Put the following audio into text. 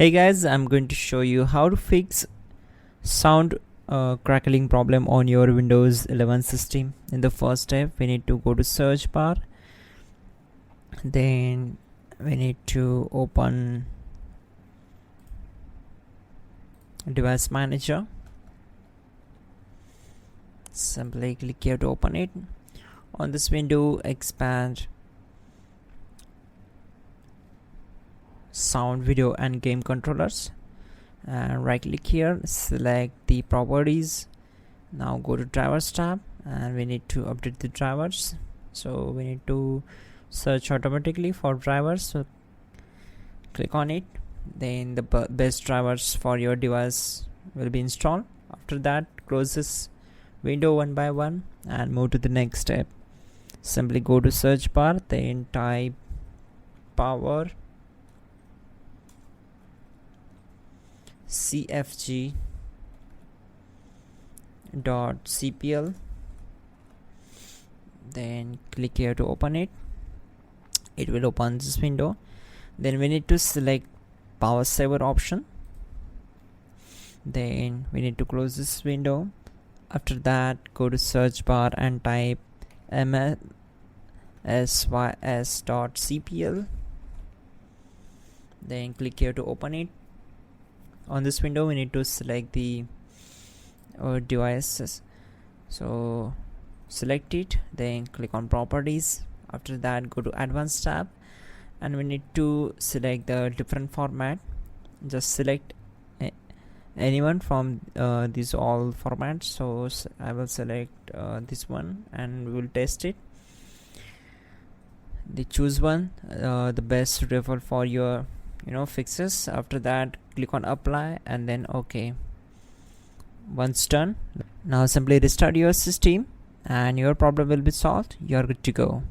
Hey guys, I'm going to show you how to fix sound crackling problem on your Windows 11 system. In the first step, we need to go to search bar. Then we need to open device manager. Simply click here to open it. On this window, expand sound, video and game controllers, and right click here, select the properties. Now go to drivers tab, and we need to update the drivers. So we need to search automatically for drivers, so click on it. Then the best drivers for your device will be installed. After that, close this window one by one and move to the next step. Simply go to search bar, then type power cfg.cpl, then click here to open it. It will open this window. Then we need to select power saver option. Then we need to close this window. After that, go to search bar and type msys.cpl, then click here to open it. On this window, we need to select the devices, so select it, then click on properties. After that, go to advanced tab, and we need to select the different format. Just select anyone from these all formats. So I will select this one and we will test it. They choose one the best suitable for your fixes. After that, click on apply and then OK. Once done, now simply restart your system and your problem will be solved. You are good to go.